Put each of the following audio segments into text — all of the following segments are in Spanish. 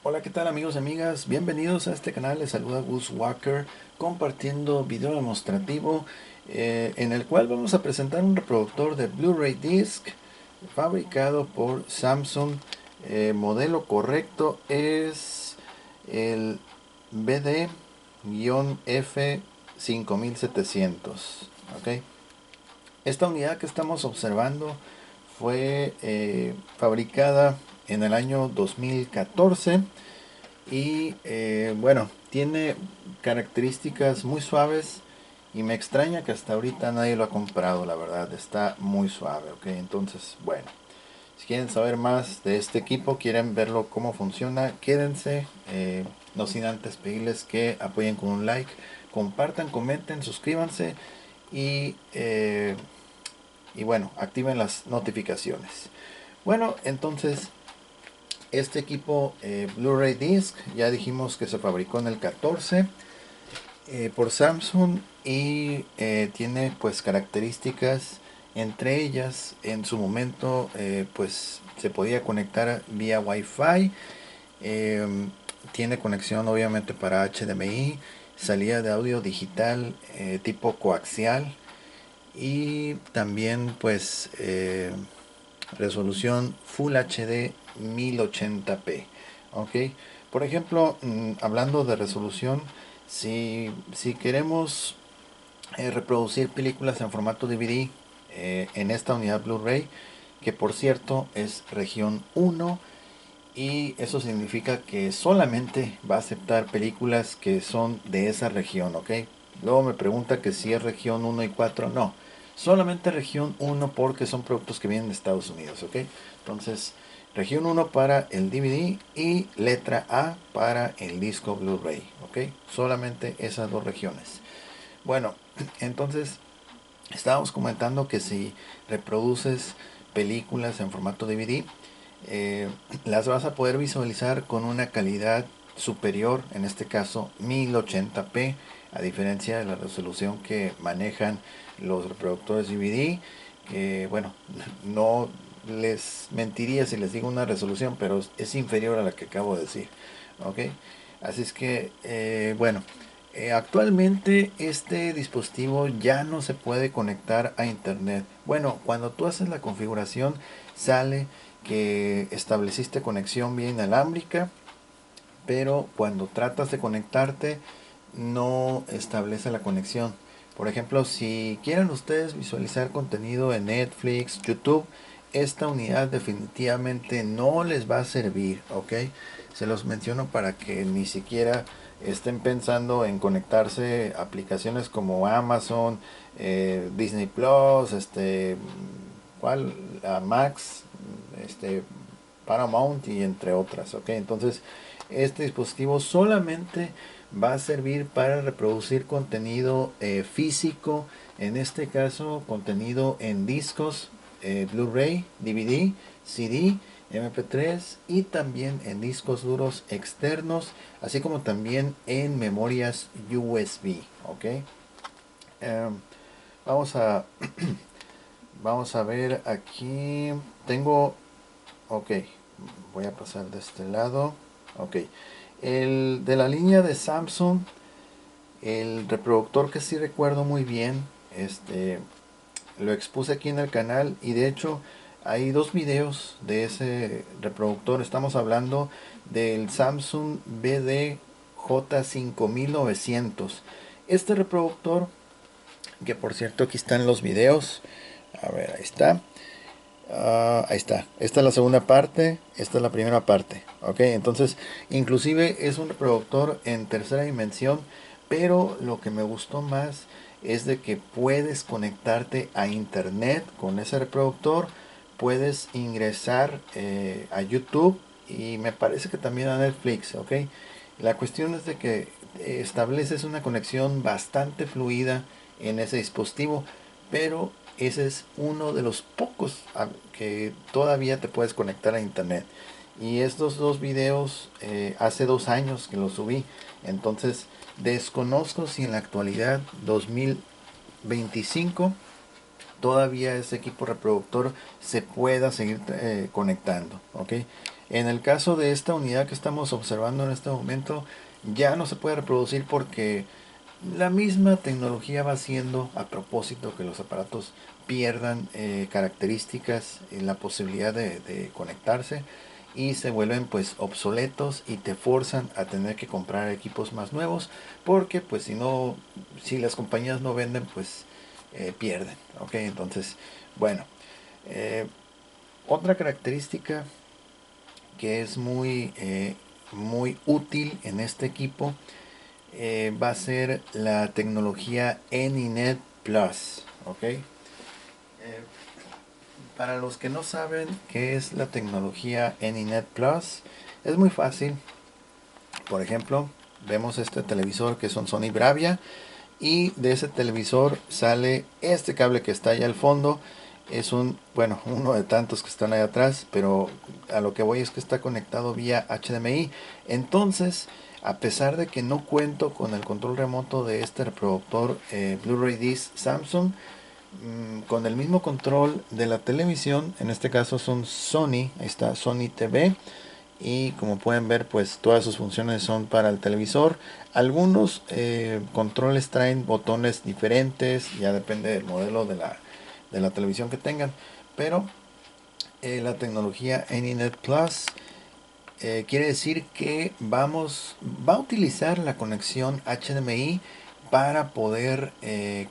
Hola, ¿qué tal amigos y amigas? Bienvenidos a este canal, les saluda Gus Walker compartiendo video demostrativo en el cual vamos a presentar un reproductor de Blu-ray Disc fabricado por Samsung. Modelo correcto es el BD-F5700. ¿Ok? Esta unidad que estamos observando fue fabricada en el año 2014 y bueno, tiene características muy suaves y me extraña que hasta ahorita nadie lo ha comprado, la verdad, está muy suave, ok. Entonces, bueno, si quieren saber más de este equipo, quieren verlo cómo funciona, quédense, no sin antes pedirles que apoyen con un like, compartan, comenten, suscríbanse y bueno, activen las notificaciones. Bueno, entonces este equipo Blu-ray Disc ya dijimos que se fabricó en el 14 por Samsung y tiene pues características, entre ellas en su momento pues se podía conectar vía Wi-Fi. Tiene conexión obviamente para HDMI, salida de audio digital tipo coaxial y también pues resolución Full HD 1080p. Ok, por ejemplo, hablando de resolución, si queremos reproducir películas en formato DVD en esta unidad Blu-ray, que por cierto es región 1, y eso significa que solamente va a aceptar películas que son de esa región, ¿ok? Luego me pregunta que si es región 1 y 4, no. Solamente región 1 porque son productos que vienen de Estados Unidos, ¿ok? Entonces, región 1 para el DVD y letra A para el disco Blu-ray, ¿ok? Solamente esas dos regiones. Bueno, entonces estábamos comentando que si reproduces películas en formato DVD, eh, las vas a poder visualizar con una calidad superior, en este caso 1080p, a diferencia de la resolución que manejan los reproductores DVD, que bueno, no les mentiría si les digo una resolución, pero es inferior a la que acabo de decir, ¿ok? Así es que, bueno, actualmente este dispositivo ya no se puede conectar a internet. Bueno, cuando tú haces la configuración sale que estableciste conexión vía inalámbrica, pero cuando tratas de conectarte no establece la conexión. Por ejemplo, si quieren ustedes visualizar contenido en Netflix, YouTube, esta unidad definitivamente no les va a servir, ¿ok? Se los menciono para que ni siquiera estén pensando en conectarse a aplicaciones como Amazon, Disney Plus, ¿cuál? Max, este, Paramount y entre otras, ¿ok? Entonces, este dispositivo solamente va a servir para reproducir contenido físico, en este caso contenido en discos, Blu-ray, DVD, CD, MP3 y también en discos duros externos, así como también en memorias USB, ¿ok? Em, vamos a vamos a ver aquí, tengo, ok, voy a pasar de este lado, ok, el de la línea de Samsung, el reproductor que sí recuerdo muy bien, lo expuse aquí en el canal y de hecho hay dos videos de ese reproductor. Estamos hablando del Samsung BDJ5900. Este reproductor, que por cierto aquí están los videos, a ver, ahí está. Ahí está. Esta es la segunda parte, esta es la primera parte. Ok, entonces inclusive es un reproductor en tercera dimensión, pero lo que me gustó más es de que puedes conectarte a internet con ese reproductor, puedes ingresar a YouTube y me parece que también a Netflix. Ok, la cuestión es de que estableces una conexión bastante fluida en ese dispositivo, pero ese es uno de los pocos que todavía te puedes conectar a internet. Y estos dos videos hace 2 años que los subí, entonces desconozco si en la actualidad 2025 todavía ese equipo reproductor se pueda seguir conectando, ¿ok? En el caso de esta unidad que estamos observando en este momento, ya no se puede reproducir porque la misma tecnología va haciendo a propósito que los aparatos pierdan características en la posibilidad de conectarse y se vuelven pues obsoletos y te forzan a tener que comprar equipos más nuevos porque pues si no, si las compañías no venden pues pierden, ok. Entonces, bueno, eh, otra característica que es muy útil en este equipo va a ser la tecnología AnyNet Plus, ¿ok? Para los que no saben qué es la tecnología AnyNet Plus, es muy fácil. Por ejemplo, vemos este televisor que es un Sony Bravia y de ese televisor sale este cable que está allá al fondo. Es bueno, uno de tantos que están ahí atrás, pero a lo que voy es que está conectado vía HDMI. Entonces, a pesar de que no cuento con el control remoto de este reproductor Blu-ray Disc Samsung, con el mismo control de la televisión, en este caso son Sony, ahí está Sony TV, y como pueden ver pues todas sus funciones son para el televisor. Algunos controles traen botones diferentes, ya depende del modelo de la televisión que tengan, pero la tecnología AnyNet Plus quiere decir que va a utilizar la conexión HDMI para poder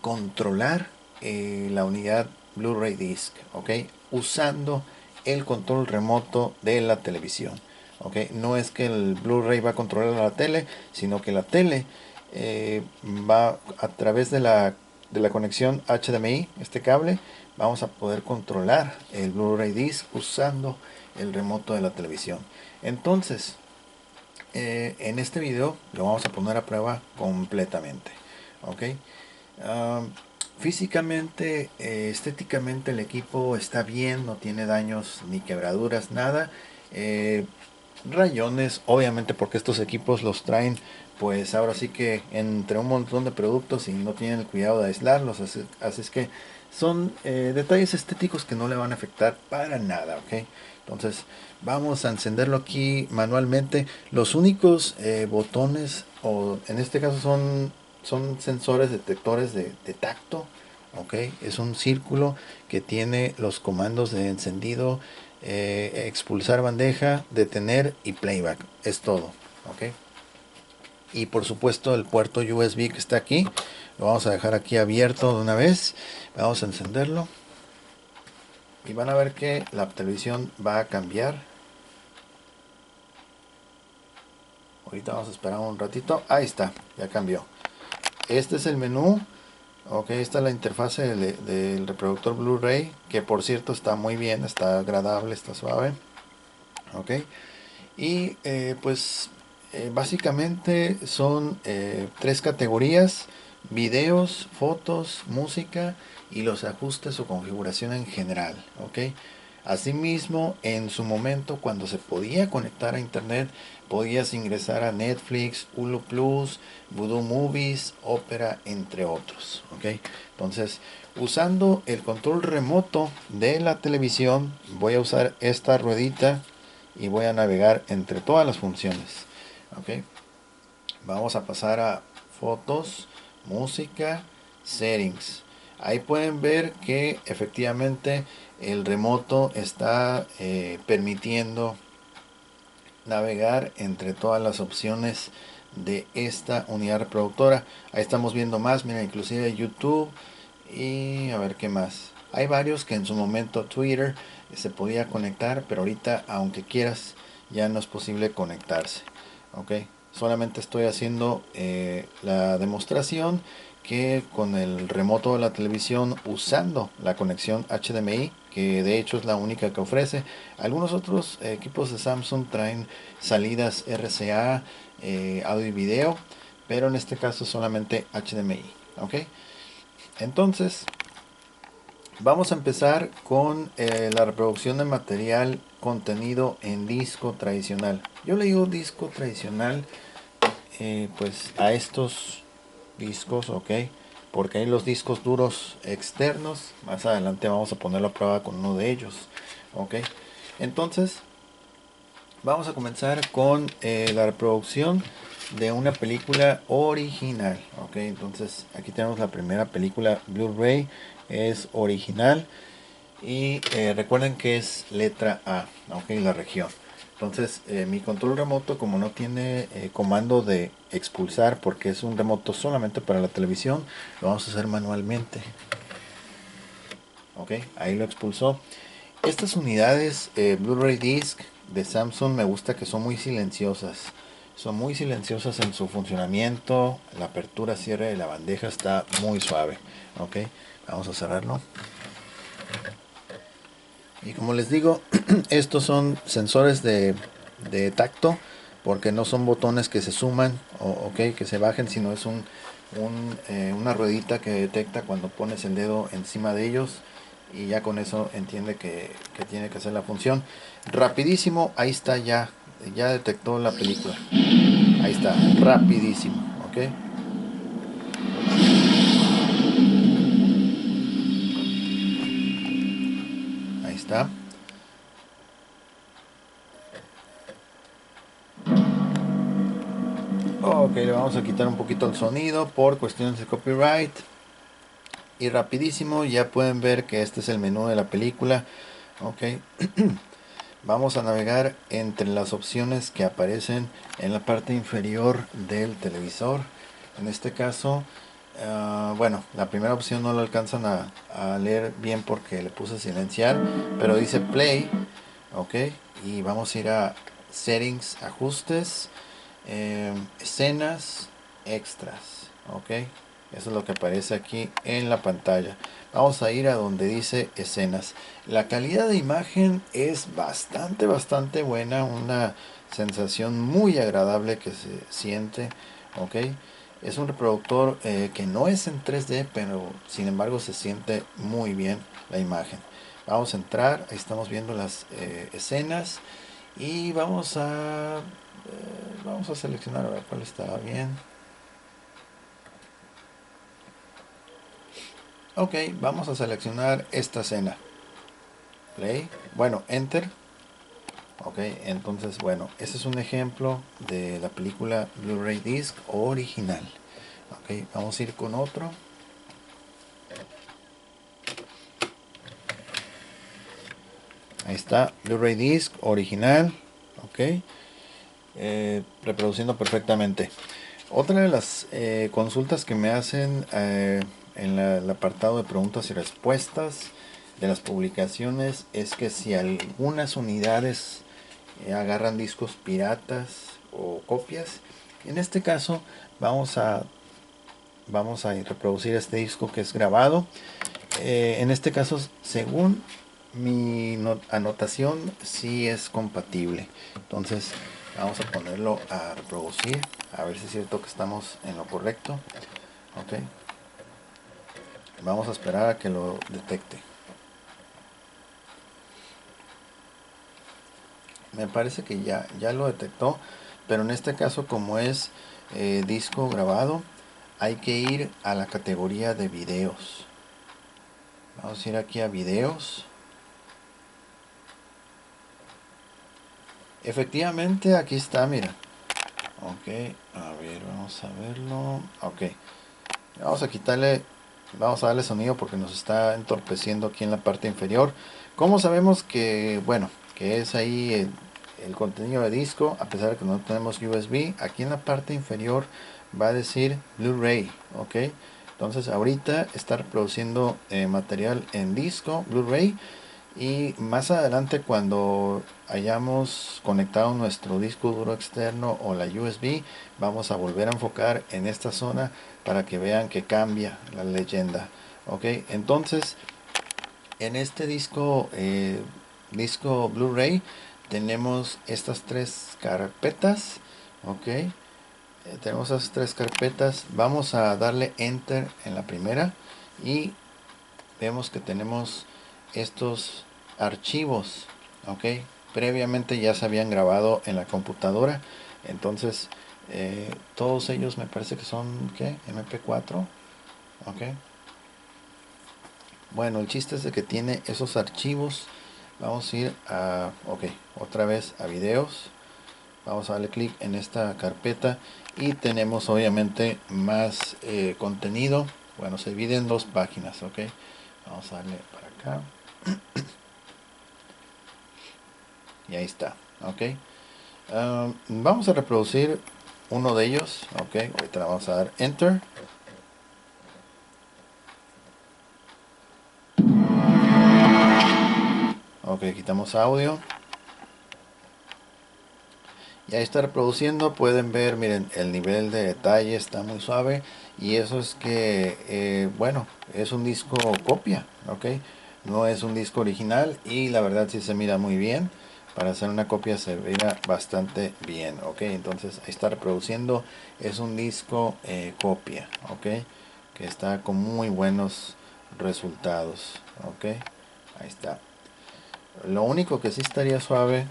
controlar la unidad Blu-ray Disc, ¿ok? Usando el control remoto de la televisión, ¿ok? No es que el Blu-ray va a controlar la tele, sino que la tele va a través de la conexión HDMI, este cable, vamos a poder controlar el Blu-ray Disc usando el remoto de la televisión. Entonces, en este video lo vamos a poner a prueba completamente, ¿ok? Um, Físicamente, estéticamente el equipo está bien, no tiene daños ni quebraduras, nada. Rayones, obviamente porque estos equipos los traen pues ahora sí que entre un montón de productos y no tienen el cuidado de aislarlos, así es que son detalles estéticos que no le van a afectar para nada, ok. Entonces vamos a encenderlo aquí manualmente. Los únicos botones, o en este caso son sensores detectores de tacto, ok. Es un círculo que tiene los comandos de encendido, expulsar bandeja, detener y playback. Es todo, ok. Y por supuesto el puerto USB que está aquí lo vamos a dejar aquí abierto de una vez. Vamos a encenderlo y van a ver que la televisión va a cambiar. Ahorita vamos a esperar un ratito. Ahí está, ya cambió. Este es el menú. Ok, esta es la interfase del reproductor Blu-ray, que por cierto está muy bien, está agradable, está suave. Ok, y pues básicamente son tres categorías: videos, fotos, música y los ajustes o configuración en general, ok. Asimismo, en su momento, cuando se podía conectar a internet, podías ingresar a Netflix, Hulu Plus, Vudu Movies, Opera, entre otros, ok. Entonces, usando el control remoto de la televisión, voy a usar esta ruedita y voy a navegar entre todas las funciones, ok. Vamos a pasar a fotos, música, settings. Ahí pueden ver que efectivamente el remoto está permitiendo navegar entre todas las opciones de esta unidad reproductora. Ahí estamos viendo más, mira, inclusive YouTube y a ver qué más. Hay varios que en su momento Twitter se podía conectar, pero ahorita aunque quieras ya no es posible conectarse, ok. Solamente estoy haciendo la demostración que con el remoto de la televisión usando la conexión HDMI, que de hecho es la única que ofrece. Algunos otros equipos de Samsung traen salidas RCA, audio y video, pero en este caso solamente HDMI, ok. Entonces vamos a empezar con la reproducción de material contenido en disco tradicional. Yo le digo disco tradicional pues a estos discos, ok, porque hay los discos duros externos. Más adelante vamos a ponerlo a prueba con uno de ellos, ok. Entonces Vamos a comenzar con la reproducción de una película original. Ok, entonces aquí tenemos la primera película Blu-ray, es original. Y recuerden que es letra A, ok, la región. Entonces mi control remoto, como no tiene comando de expulsar, porque es un remoto solamente para la televisión, lo vamos a hacer manualmente. Ok, ahí lo expulsó. Estas unidades Blu-ray Disc de Samsung me gusta que son muy silenciosas. Son muy silenciosas en su funcionamiento. La apertura, cierre de la bandeja está muy suave. Ok, vamos a cerrarlo. Y como les digo, estos son sensores de tacto, porque no son botones que se suman o que se bajen, sino es una ruedita que detecta cuando pones el dedo encima de ellos, y ya con eso entiende que tiene que hacer la función. Rapidísimo, ahí está, ya detectó la película. Ahí está, rapidísimo, ok. Ahí está. Ok, le vamos a quitar un poquito el sonido por cuestiones de copyright. Y rapidísimo, ya pueden ver que este es el menú de la película. Ok, vamos a navegar entre las opciones que aparecen en la parte inferior del televisor. En este caso, bueno, la primera opción no lo alcanzan a leer bien porque le puse silenciar, pero dice play. Ok, y vamos a ir a settings, ajustes, escenas, extras. Ok, eso es lo que aparece aquí en la pantalla. Vamos a ir a donde dice escenas. La calidad de imagen es bastante buena, una sensación muy agradable que se siente. Ok, es un reproductor que no es en 3D, pero sin embargo se siente muy bien la imagen. Vamos a entrar, ahí estamos viendo las escenas, y vamos a seleccionar a ver cuál está bien. Ok, vamos a seleccionar esta escena. Play, bueno, enter. Ok, entonces bueno, ese es un ejemplo de la película Blu-ray Disc original. Ok, vamos a ir con otro. Ahí está, Blu-ray Disc original. Ok, reproduciendo perfectamente. Otra de las consultas que me hacen en el apartado de preguntas y respuestas de las publicaciones es que si algunas unidades agarran discos piratas o copias. En este caso vamos a reproducir este disco que es grabado. En este caso, según mi anotación, sí es compatible. Entonces vamos a ponerlo a reproducir, a ver si es cierto que estamos en lo correcto. Ok, vamos a esperar a que lo detecte. Me parece que ya lo detectó, pero en este caso, como es disco grabado, hay que ir a la categoría de videos. Vamos a ir aquí a videos. Efectivamente, aquí está, mira. Ok, a ver, vamos a verlo. Ok, vamos a quitarle, vamos a darle sonido porque nos está entorpeciendo aquí en la parte inferior. ¿Cómo sabemos que, bueno, que es ahí el contenido de disco? A pesar de que no tenemos USB, aquí en la parte inferior va a decir Blu-ray. Ok, entonces ahorita está reproduciendo material en disco Blu-ray. Y más adelante, cuando hayamos conectado nuestro disco duro externo o la USB, vamos a volver a enfocar en esta zona para que vean que cambia la leyenda. Ok, entonces en este disco Blu-ray tenemos estas tres carpetas. Ok, tenemos esas tres carpetas. Vamos a darle enter en la primera y vemos que tenemos estos archivos. Ok, previamente ya se habían grabado en la computadora. Entonces todos ellos me parece que son ¿qué? MP4. Ok, bueno, el chiste es de que tiene esos archivos Vamos a ir a, ok, otra vez a videos. Vamos a darle clic en esta carpeta y tenemos obviamente más contenido. Bueno, se divide en dos páginas, ok. Vamos a darle para acá y ahí está, ok. Vamos a reproducir uno de ellos, ok. Ahorita le vamos a dar enter. Ok, quitamos audio. Y ahí está reproduciendo. Pueden ver, miren, el nivel de detalle está muy suave. Y eso es que, bueno, es un disco copia, ok. No es un disco original y la verdad sí se mira muy bien. Para hacer una copia se mira bastante bien, ok. Entonces ahí está reproduciendo. Es un disco copia, ok. Que está con muy buenos resultados, ok. Ahí está. Lo único que sí estaría suave,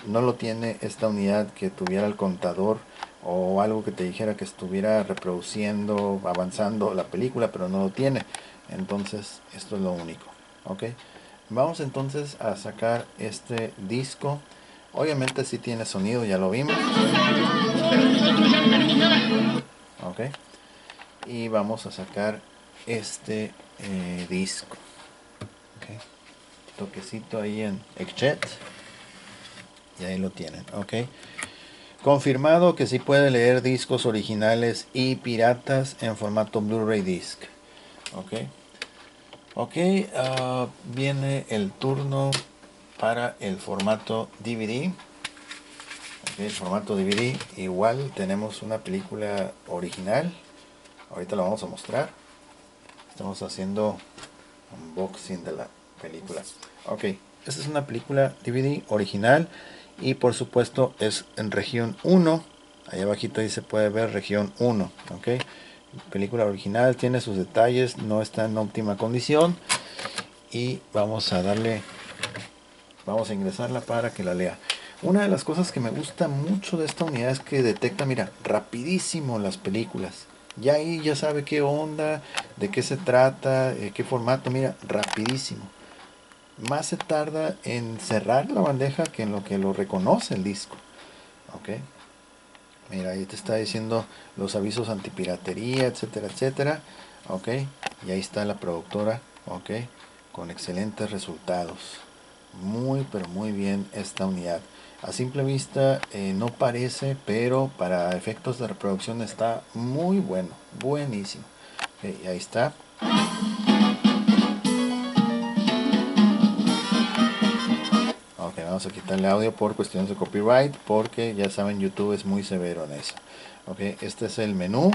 no lo tiene esta unidad que tuviera el contador o algo que te dijera que estuviera reproduciendo, avanzando la película, pero no lo tiene. Entonces, esto es lo único. ¿Ok? Vamos entonces a sacar este disco. Obviamente si tiene sonido, ya lo vimos. ¿Ok? Y vamos a sacar este disco. ¿Ok? Toquecito ahí en Etchet. Y ahí lo tienen, ok. Confirmado que sí puede leer discos originales y piratas en formato Blu-ray disc. Ok. Ok, viene el turno para el formato DVD. Okay, el formato DVD. Igual tenemos una película original. Ahorita lo vamos a mostrar. Estamos haciendo unboxing de la película. Ok, esta es una película DVD original y por supuesto es en región 1. Ahí abajito ahí se puede ver región 1. Ok, película original, tiene sus detalles, no está en óptima condición y vamos a darle, vamos a ingresarla para que la lea. Una de las cosas que me gusta mucho de esta unidad es que detecta, mira, rapidísimo las películas. Ya ahí ya sabe qué onda, de qué se trata, qué formato, mira, rapidísimo. Más se tarda en cerrar la bandeja que en lo que lo reconoce el disco. Ok. Mira, ahí te está diciendo los avisos antipiratería, etcétera, etcétera. Ok. Y ahí está la productora. Ok. Con excelentes resultados. Muy, pero muy bien esta unidad. A simple vista no parece, pero para efectos de reproducción está muy bueno. Buenísimo. Ok, y ahí está. Ok, vamos a quitarle audio por cuestiones de copyright porque ya saben YouTube es muy severo en eso. Ok, este es el menú.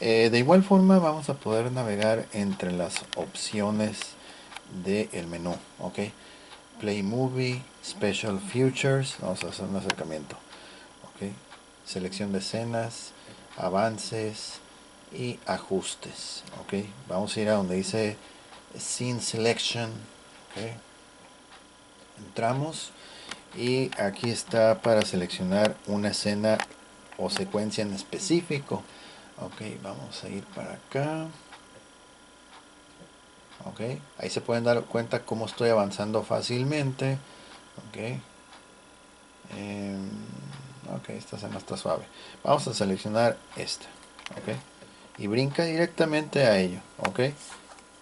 De igual forma vamos a poder navegar entre las opciones del menú. Ok, Play Movie, Special Features. Vamos a hacer un acercamiento. Ok, selección de escenas, avances y ajustes. Ok, vamos a ir a donde dice Scene Selection. Ok, entramos. Y aquí está para seleccionar una escena o secuencia en específico. Ok, vamos a ir para acá. Ok, ahí se pueden dar cuenta cómo estoy avanzando fácilmente. Ok, ok, esta escena está suave. Vamos a seleccionar esta. Ok, y brinca directamente a ello. Ok, ahí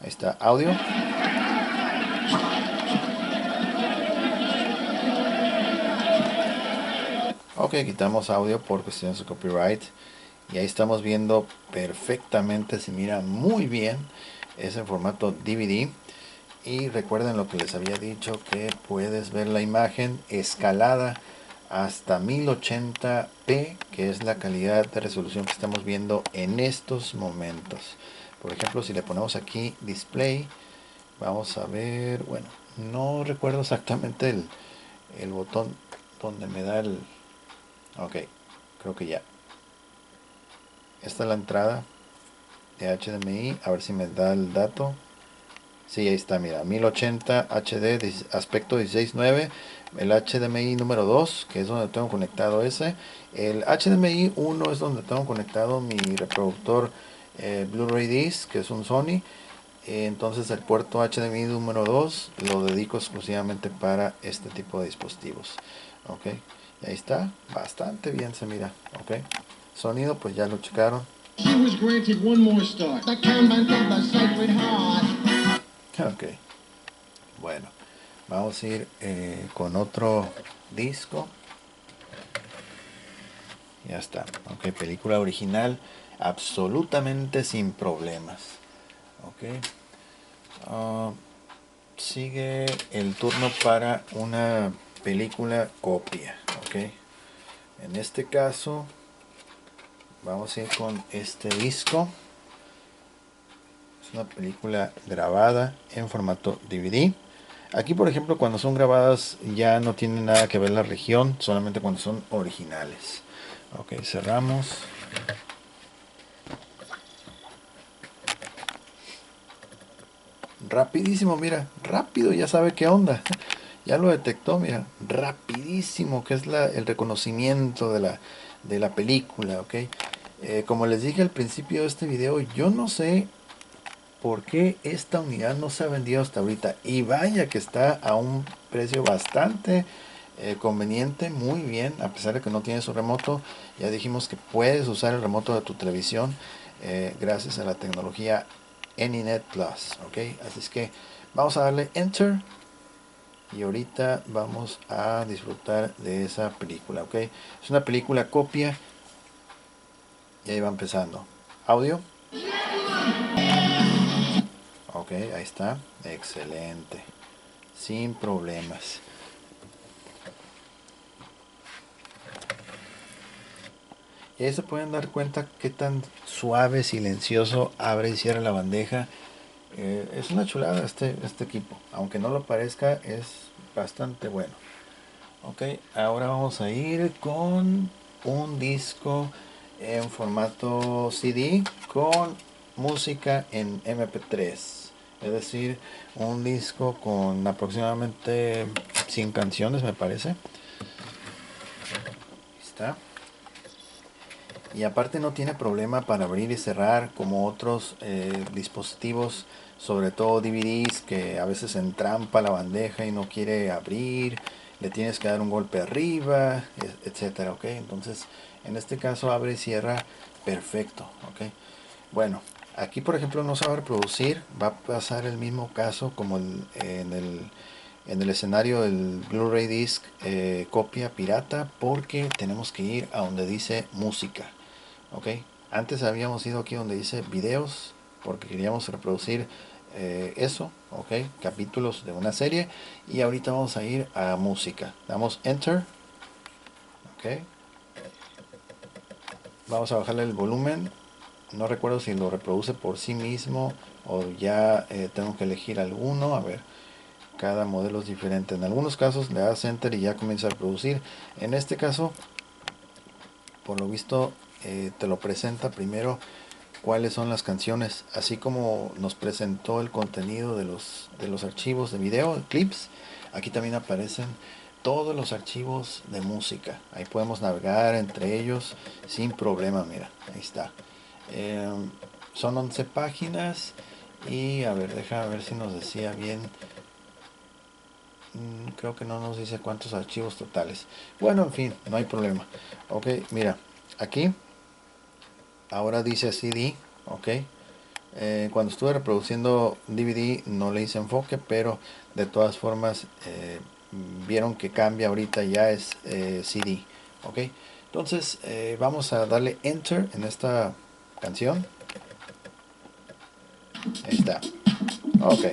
está audio. Ok, quitamos audio por cuestiones de copyright. Y ahí estamos viendo perfectamente, se mira muy bien. Es en formato DVD. Y recuerden lo que les había dicho, que puedes ver la imagen escalada hasta 1080p, que es la calidad de resolución que estamos viendo en estos momentos. Por ejemplo, si le ponemos aquí display, vamos a ver, bueno, no recuerdo exactamente el botón donde me da el... Ok, creo que ya. Esta es la entrada de HDMI, a ver si me da el dato. Sí, ahí está, mira, 1080 HD, aspecto 16:9, el HDMI número 2, que es donde tengo conectado ese. El HDMI 1 es donde tengo conectado mi reproductor Blu-ray disc, que es un Sony. Entonces el puerto HDMI número 2 lo dedico exclusivamente para este tipo de dispositivos. Ok, y ahí está, bastante bien se mira. Ok, sonido pues ya lo checaron. Ok, bueno, vamos a ir con otro disco. Ya está. Ok, película original absolutamente sin problemas. Ok. Sigue el turno para una película copia. Ok. En este caso vamos a ir con este disco. Es una película grabada en formato DVD. Aquí, por ejemplo, cuando son grabadas ya no tiene nada que ver la región, solamente cuando son originales. Ok, cerramos. Rapidísimo, mira, rápido, ya sabe qué onda. Ya lo detectó, mira, rapidísimo, que es el reconocimiento de la película, ¿ok? Como les dije al principio de este video, yo no sé por qué esta unidad no se ha vendido hasta ahorita. Y vaya que está a un precio bastante conveniente, muy bien, a pesar de que no tiene su remoto. Ya dijimos que puedes usar el remoto de tu televisión gracias a la tecnología AnyNet Plus, ¿ok? Así es que vamos a darle Enter. Y ahorita vamos a disfrutar de esa película, ¿ok? Es una película copia. Y ahí va empezando. Audio. Ok, ahí está. Excelente. Sin problemas. Y ahí se pueden dar cuenta qué tan suave, silencioso abre y cierra la bandeja. Es una chulada este equipo. Aunque no lo parezca, es bastante bueno. Ok, ahora vamos a ir con un disco en formato CD con música en MP3. Es decir, un disco con aproximadamente 100 canciones, me parece. Ahí está. Y aparte no tiene problema para abrir y cerrar como otros dispositivos, sobre todo DVDs, que a veces entrampa la bandeja y no quiere abrir, le tienes que dar un golpe arriba, etcétera, ok. Entonces en este caso abre y cierra perfecto, ok. Bueno, aquí por ejemplo no se va a reproducir, va a pasar el mismo caso como en el escenario del Blu-ray disc copia pirata, porque tenemos que ir a donde dice música. Ok, antes habíamos ido aquí donde dice videos porque queríamos reproducir eso, ok, capítulos de una serie. Y ahorita vamos a ir a música, damos enter. Ok, vamos a bajarle el volumen. No recuerdo si lo reproduce por sí mismo o ya tengo que elegir alguno. A ver, cada modelo es diferente. En algunos casos le das enter y ya comienza a reproducir. En este caso, por lo visto, te lo presenta primero cuáles son las canciones, así como nos presentó el contenido de los archivos de video, clips. Aquí también aparecen todos los archivos de música. Ahí podemos navegar entre ellos sin problema. Mira, ahí está. Son 11 páginas y a ver, déjame ver si nos decía bien. Creo que no nos dice cuántos archivos totales. Bueno, en fin, no hay problema. Ok, mira, aquí ahora dice CD, ok. Cuando estuve reproduciendo DVD no le hice enfoque, pero de todas formas vieron que cambia ahorita, ya es CD, ok. Entonces vamos a darle enter en esta canción. Ahí está, ok.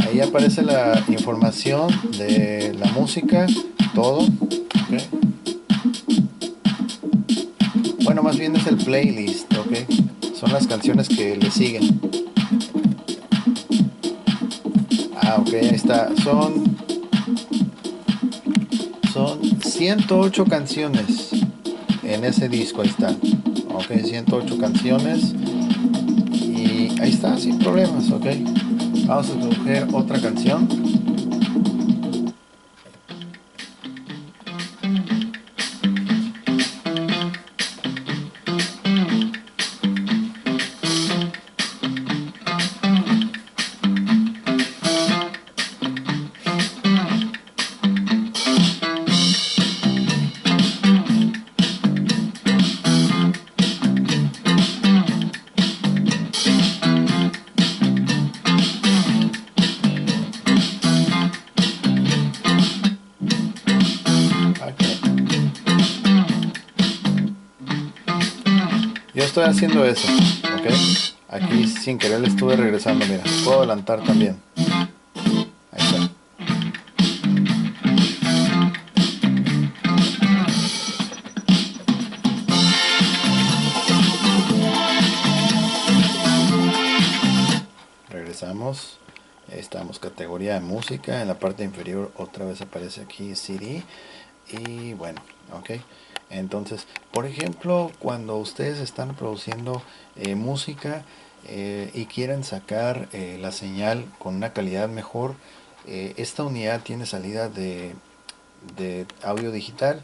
Ahí aparece la información de la música, todo, ok. Bueno, más bien es el playlist, ok. Son las canciones que le siguen. Ah, ok, ahí está. Son 108 canciones en ese disco, ahí está. Ok, 108 canciones. Y ahí está, sin problemas, ok. Vamos a escoger otra canción. estoy haciendo eso, ok. Aquí sin querer le estuve regresando, mira, puedo adelantar también. Ahí está. Regresamos. Estamos categoría de música. En la parte inferior otra vez aparece aquí CD. Y bueno, ok. Entonces, por ejemplo, cuando ustedes están produciendo música y quieren sacar la señal con una calidad mejor, esta unidad tiene salida de audio digital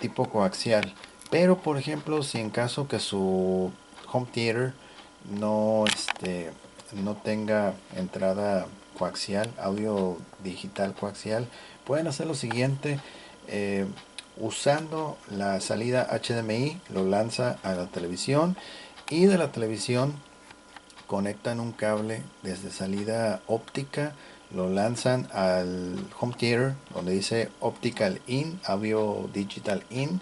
tipo coaxial. Pero por ejemplo, si en caso que su home theater no no tenga entrada coaxial, audio digital coaxial, pueden hacer lo siguiente. eh, Usando la salida HDMI, lo lanza a la televisión, y de la televisión conectan un cable desde salida óptica, lo lanzan al home theater donde dice optical in, audio digital in,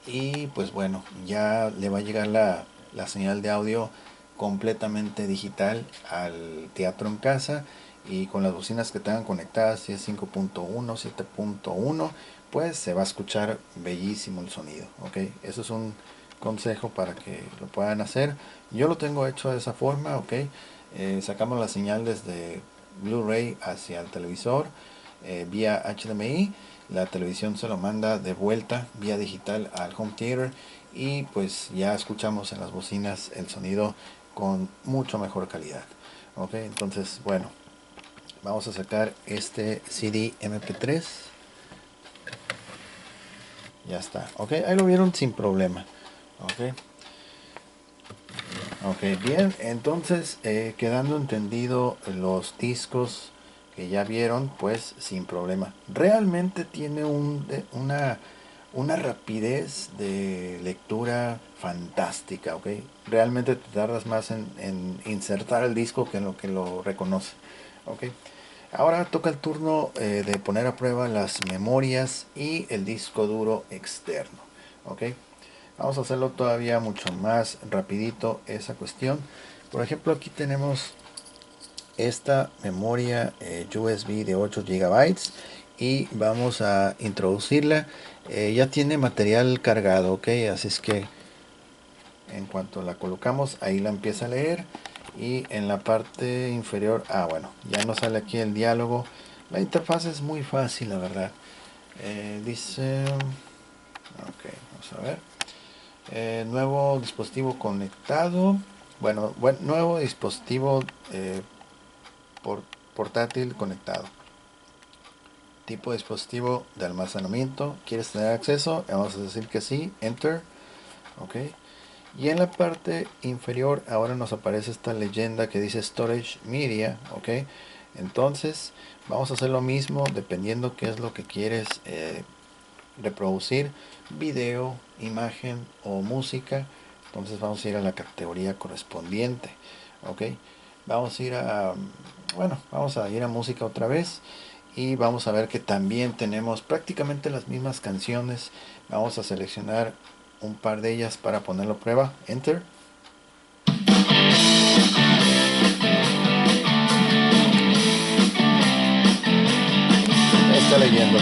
y pues bueno, ya le va a llegar la señal de audio completamente digital al teatro en casa, y con las bocinas que tengan conectadas, si es 5.1, 7.1, pues se va a escuchar bellísimo el sonido, ok. Eso es un consejo para que lo puedan hacer. Yo lo tengo hecho de esa forma, ok. Sacamos la señal desde Blu-ray hacia el televisor vía HDMI, la televisión se lo manda de vuelta vía digital al home theater, y pues ya escuchamos en las bocinas el sonido con mucho mejor calidad, ok. Entonces bueno, vamos a sacar este CD MP3. Ya está, ok, ahí lo vieron sin problema, ok. Ok, bien, entonces quedando entendido los discos que ya vieron, pues sin problema. Realmente tiene una rapidez de lectura fantástica, ok. Realmente te tardas más en insertar el disco que en lo que lo reconoce, ok. Ahora toca el turno de poner a prueba las memorias y el disco duro externo, ok. Vamos a hacerlo todavía mucho más rapidito esa cuestión. Por ejemplo, aquí tenemos esta memoria USB de 8 gigabytes, y vamos a introducirla. Ya tiene material cargado, ok, así es que en cuanto la colocamos, ahí la empieza a leer, y en la parte inferior, bueno, ya nos sale aquí el diálogo. La interfaz es muy fácil, la verdad. Dice, ok, vamos a ver. Nuevo dispositivo conectado. Bueno, nuevo dispositivo por, portátil conectado. Tipo de dispositivo de almacenamiento. ¿Quieres tener acceso? Vamos a decir que sí. Enter. Ok. Y en la parte inferior ahora nos aparece esta leyenda que dice Storage Media. Ok. Entonces vamos a hacer lo mismo dependiendo qué es lo que quieres reproducir: video, imagen o música. Entonces vamos a ir a la categoría correspondiente, ok. Vamos a ir a, bueno, vamos a ir a música otra vez, y vamos a ver que también tenemos prácticamente las mismas canciones. Vamos a seleccionar un par de ellas para ponerlo a prueba. Enter. Está leyendo.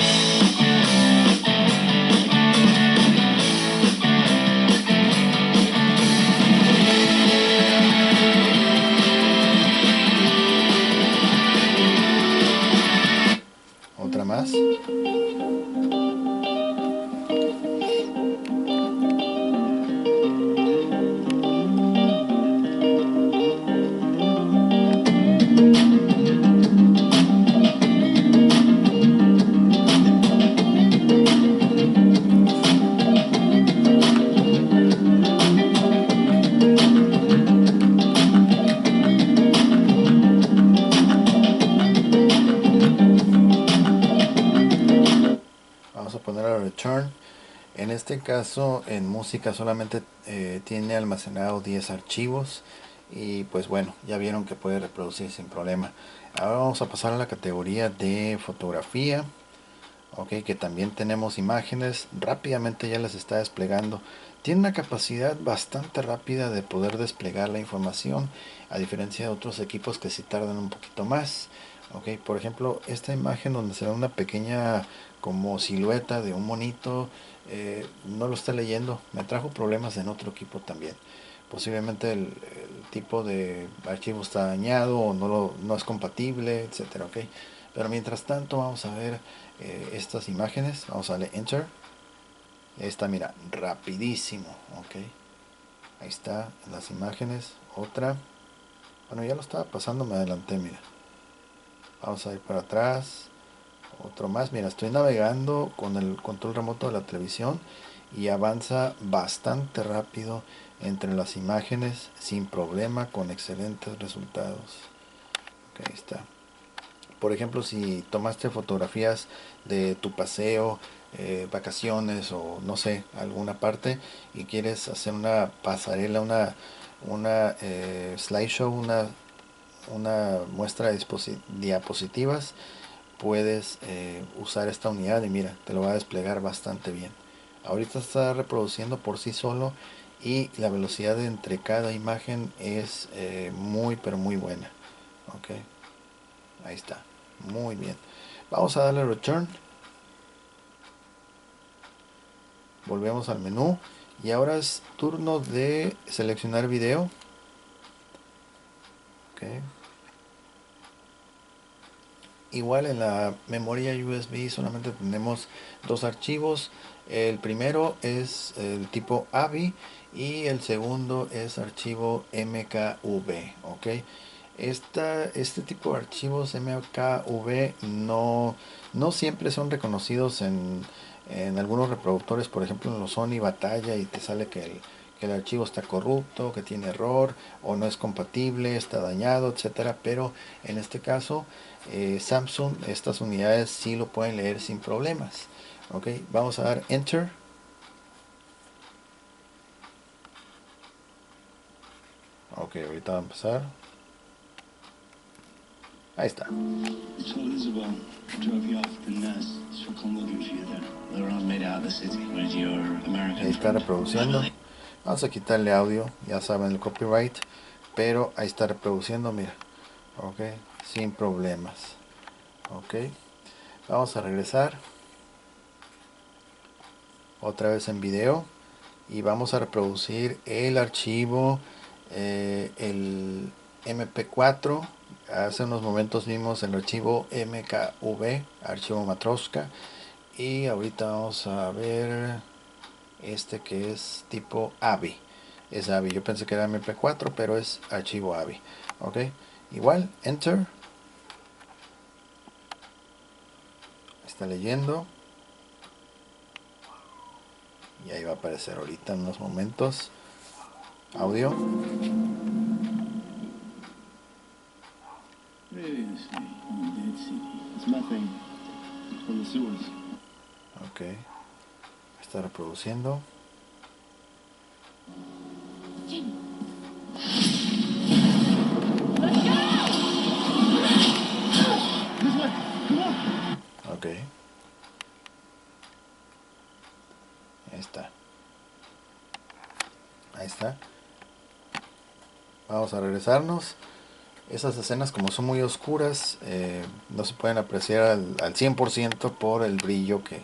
Otra más. Vamos a poner a return. En este caso, en música solamente tiene almacenado 10 archivos, y pues bueno, ya vieron que puede reproducir sin problema. Ahora vamos a pasar a la categoría de fotografía, ok, que también tenemos imágenes, rápidamente ya las está desplegando. Tiene una capacidad bastante rápida de poder desplegar la información, a diferencia de otros equipos que sí tardan un poquito más. Ok, por ejemplo, esta imagen donde se ve una pequeña como silueta de un monito, no lo está leyendo. Me trajo problemas en otro equipo también. Posiblemente el tipo de archivo está dañado o no es compatible, etcétera. Ok, pero mientras tanto vamos a ver estas imágenes. Vamos a darle enter. Ahí está, mira, rapidísimo. Ok, ahí está las imágenes. Otra. Bueno, ya lo estaba pasando, me adelanté, mira. Vamos a ir para atrás. Otro más. Mira, estoy navegando con el control remoto de la televisión y avanza bastante rápido entre las imágenes sin problema, con excelentes resultados. Ok, ahí está. Por ejemplo, si tomaste fotografías de tu paseo, vacaciones o no sé, alguna parte y quieres hacer una pasarela, una slideshow, una muestra de diapositivas, puedes usar esta unidad y mira, te lo va a desplegar bastante bien. Ahorita está reproduciendo por sí solo y la velocidad entre cada imagen es muy pero muy buena. Ok, ahí está, muy bien. Vamos a darle return, volvemos al menú y ahora es turno de seleccionar video. Okay. Igual en la memoria USB solamente tenemos dos archivos. El primero es el tipo AVI y el segundo es archivo MKV. ¿Ok? Este tipo de archivos MKV no siempre son reconocidos en algunos reproductores. Por ejemplo, en los Sony batalla y te sale que el archivo está corrupto, que tiene error o no es compatible, está dañado, etcétera. Pero en este caso Samsung, estas unidades sí lo pueden leer sin problemas. Ok, vamos a dar enter. Ok, ahorita va a empezar. Ahí está. Ahí está reproduciendo. Vamos a quitarle audio, ya saben el copyright, pero ahí está reproduciendo, mira. Ok, sin problemas. Ok, vamos a regresar otra vez en video y vamos a reproducir el archivo, el MP4. Hace unos momentos vimos el archivo MKV, archivo Matroska, y ahorita vamos a ver este que es tipo AVI. Es AVI, yo pensé que era MP4, pero es archivo AVI. Ok, igual, enter. Está leyendo y ahí va a aparecer ahorita en unos momentos audio. Ok, está reproduciendo. Ok, ahí está. Ahí está. Vamos a regresarnos. Esas escenas, como son muy oscuras, no se pueden apreciar al 100% por el brillo que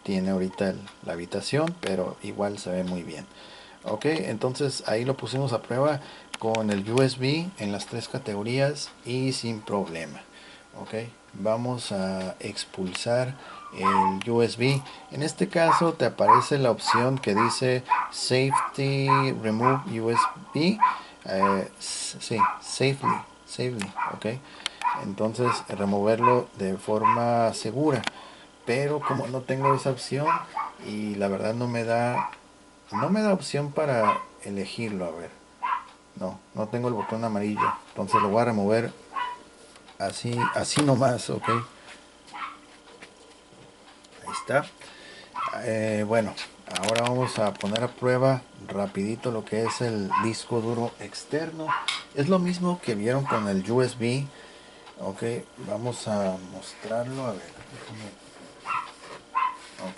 tiene ahorita la habitación, pero igual se ve muy bien. Ok, entonces ahí lo pusimos a prueba con el USB en las tres categorías y sin problema. Ok, vamos a expulsar el USB. En este caso te aparece la opción que dice Safety Remove USB. Sí, safely, ok. Entonces removerlo de forma segura, pero como no tengo esa opción y la verdad no me da opción para elegirlo. A ver, no tengo el botón amarillo, entonces lo voy a remover así nomás. Ok, ahí está. Bueno, ahora vamos a poner a prueba rapidito lo que es el disco duro externo. Es lo mismo que vieron con el USB. Ok, vamos a mostrarlo. A ver, déjame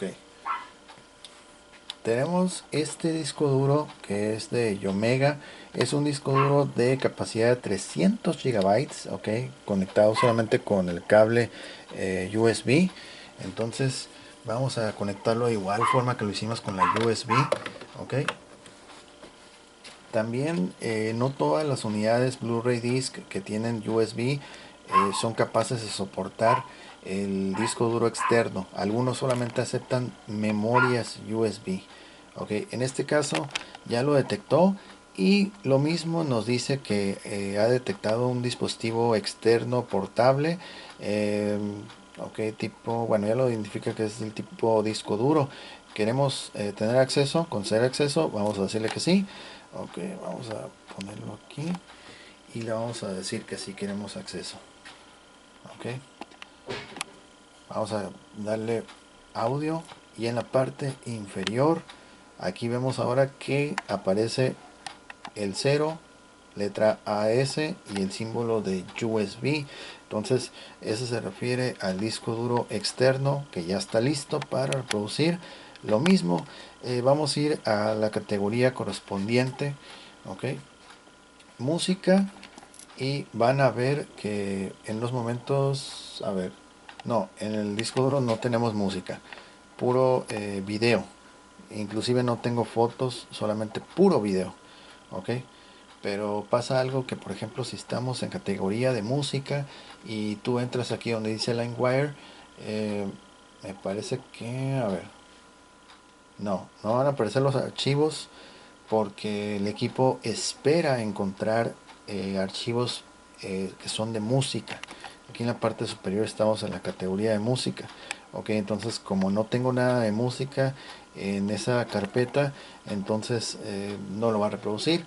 Ok. Tenemos este disco duro que es de Yomega. Es un disco duro de capacidad de 300 gigabytes, ok, conectado solamente con el cable USB. Entonces vamos a conectarlo de igual forma que lo hicimos con la USB, ok. También no todas las unidades Blu-ray disc que tienen USB son capaces de soportar el disco duro externo. Algunos solamente aceptan memorias USB. Okay, en este caso ya lo detectó y lo mismo nos dice que ha detectado un dispositivo externo portable. Ok, tipo, bueno, ya lo identifica que es el tipo disco duro. Queremos tener acceso, conceder acceso, vamos a decirle que sí. Ok, vamos a ponerlo aquí y le vamos a decir que sí queremos acceso. Ok, vamos a darle audio y en la parte inferior aquí vemos ahora que aparece el 0, letra AS y el símbolo de USB. Entonces eso se refiere al disco duro externo que ya está listo para reproducir. Lo mismo, vamos a ir a la categoría correspondiente, ok, música, y van a ver que en los momentos, a ver, no, en el disco duro no tenemos música, puro video. Inclusive no tengo fotos, solamente puro video, ok. Pero pasa algo que, por ejemplo, si estamos en categoría de música y tú entras aquí donde dice LimeWire, me parece que, a ver, no van a aparecer los archivos porque el equipo espera encontrar archivos que son de música. Aquí en la parte superior estamos en la categoría de música. Ok, entonces como no tengo nada de música en esa carpeta, entonces no lo va a reproducir.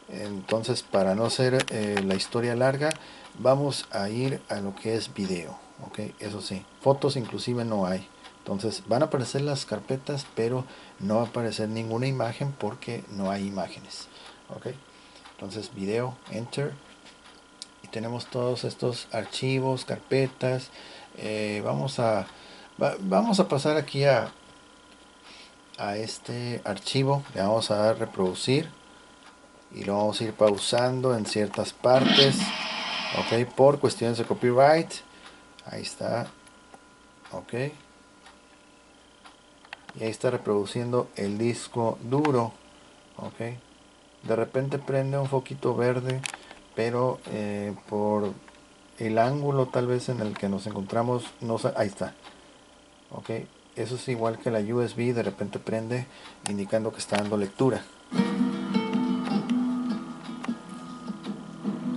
Entonces, para no hacer la historia larga, vamos a ir a lo que es video. Ok, eso sí, fotos inclusive no hay. Entonces van a aparecer las carpetas, pero no va a aparecer ninguna imagen porque no hay imágenes. Ok, entonces video, enter. Y tenemos todos estos archivos, carpetas. Vamos a pasar aquí a este archivo. Le vamos a dar reproducir y lo vamos a ir pausando en ciertas partes, ok, por cuestiones de copyright. Ahí está, ok, y ahí está reproduciendo el disco duro, ok. De repente prende un foquito verde, pero por el ángulo tal vez en el que nos encontramos, no, ahí está, ok. Eso es igual que la USB, de repente prende indicando que está dando lectura.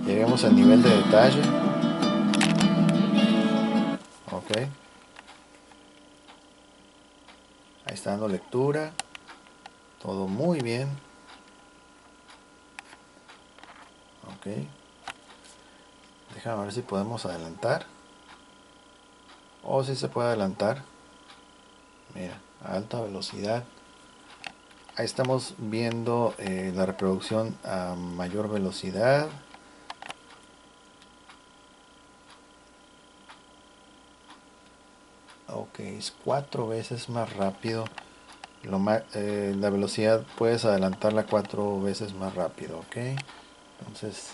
Lleguemos al nivel de detalle, ok. Ahí está dando lectura. Todo muy bien. Ok. Déjame ver si podemos adelantar. O si se puede adelantar. Mira, a alta velocidad. Ahí estamos viendo la reproducción a mayor velocidad. Ok, es 4 veces más rápido. La velocidad puedes adelantarla 4 veces más rápido. Ok. Entonces,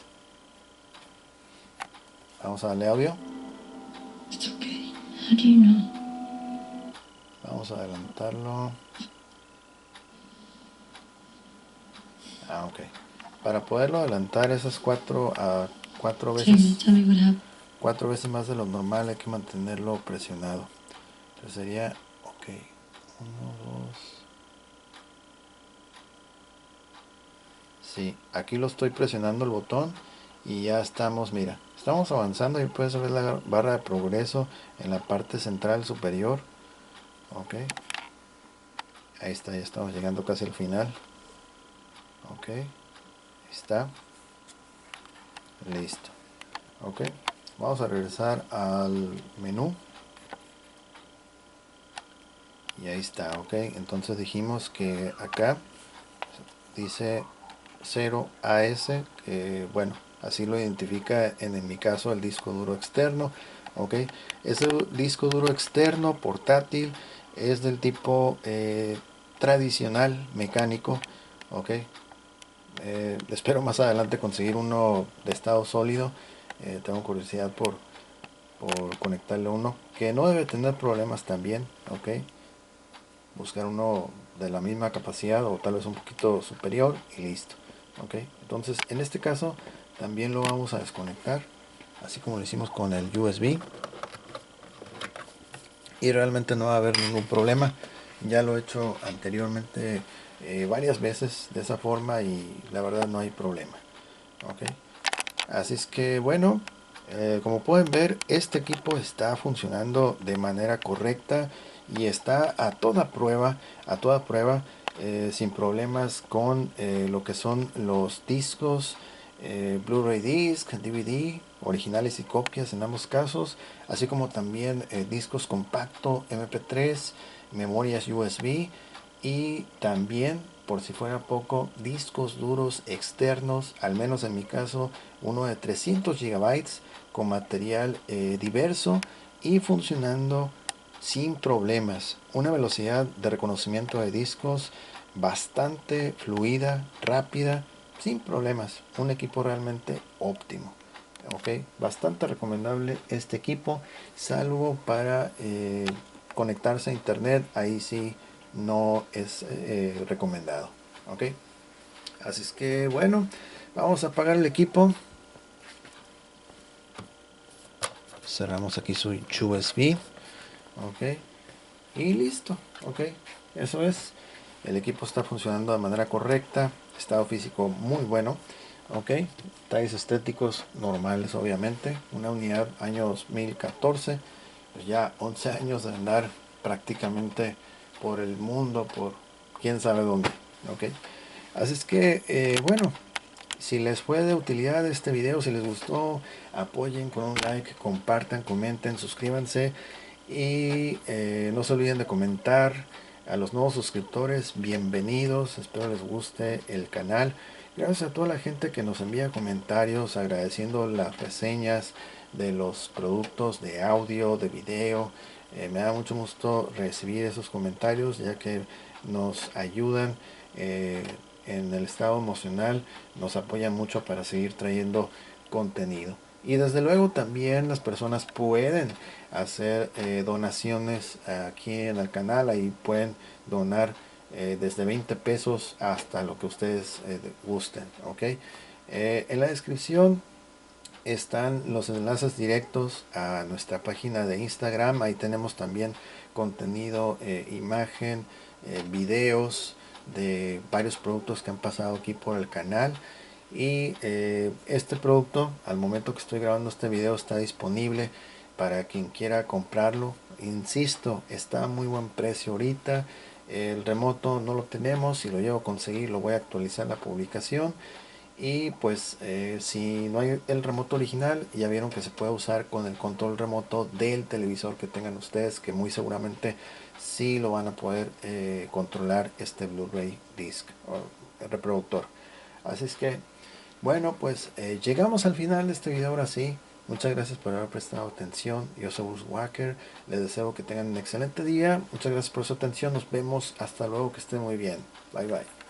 vamos a darle audio. It's okay. How do you know? Vamos a adelantarlo. Ok. Para poderlo adelantar esas 4 veces, Tell me what happened. 4 veces más de lo normal, hay que mantenerlo presionado. Entonces sería, ok, 1, 2. Sí, aquí lo estoy presionando el botón y ya estamos, mira, estamos avanzando y puedes ver la barra de progreso en la parte central superior. Ok, ahí está, ya estamos llegando casi al final. Ok, ahí está, listo. Ok, vamos a regresar al menú. Y ahí está, ok. Entonces dijimos que acá dice 0AS, que bueno, así lo identifica en mi caso el disco duro externo, ok. Ese disco duro externo portátil es del tipo tradicional mecánico, ok. Espero más adelante conseguir uno de estado sólido. Tengo curiosidad por conectarle uno que no debe tener problemas también, ok. Buscar uno de la misma capacidad o tal vez un poquito superior y listo, ok. Entonces en este caso también lo vamos a desconectar así como lo hicimos con el USB y realmente no va a haber ningún problema. Ya lo he hecho anteriormente varias veces de esa forma y la verdad no hay problema, ok. Así es que bueno, como pueden ver, este equipo está funcionando de manera correcta y está a toda prueba, sin problemas con lo que son los discos, Blu-ray disc, DVD, originales y copias en ambos casos, así como también discos compacto MP3, memorias USB y también, por si fuera poco, discos duros externos, al menos en mi caso uno de 300 gigabytes con material diverso y funcionando sin problemas. Una velocidad de reconocimiento de discos bastante fluida, rápida, sin problemas. Un equipo realmente óptimo. Ok, bastante recomendable este equipo, salvo para conectarse a internet. Ahí sí no es recomendado. Ok, así es que bueno, vamos a apagar el equipo. Cerramos aquí su USB, ok, y listo, ok, eso es. El equipo está funcionando de manera correcta, estado físico muy bueno, ok, detalles estéticos normales obviamente. Una unidad año 2014, pues ya 11 años de andar prácticamente por el mundo, por quién sabe dónde, ok. Así es que bueno, si les fue de utilidad este video, si les gustó, apoyen con un like, compartan, comenten, suscríbanse y no se olviden de comentar. A los nuevos suscriptores, bienvenidos, espero les guste el canal. Gracias a toda la gente que nos envía comentarios agradeciendo las reseñas de los productos de audio, de video. Me da mucho gusto recibir esos comentarios ya que nos ayudan en el estado emocional, nos apoyan mucho para seguir trayendo contenido. Y desde luego también las personas pueden hacer donaciones aquí en el canal. Ahí pueden donar desde 20 pesos hasta lo que ustedes gusten, ok. En la descripción están los enlaces directos a nuestra página de Instagram. Ahí tenemos también contenido, imagen, videos de varios productos que han pasado aquí por el canal. Y este producto, al momento que estoy grabando este video, está disponible para quien quiera comprarlo. Insisto, está a muy buen precio ahorita. El remoto no lo tenemos, si lo llevo a conseguir lo voy a actualizar la publicación. Y pues si no hay el remoto original, ya vieron que se puede usar con el control remoto del televisor que tengan ustedes, que muy seguramente sí lo van a poder controlar este Blu-ray disc o el reproductor. Así es que bueno, pues llegamos al final de este video ahora sí. Muchas gracias por haber prestado atención. Yo soy Bruce Walker. Les deseo que tengan un excelente día. Muchas gracias por su atención. Nos vemos. Hasta luego. Que estén muy bien. Bye bye.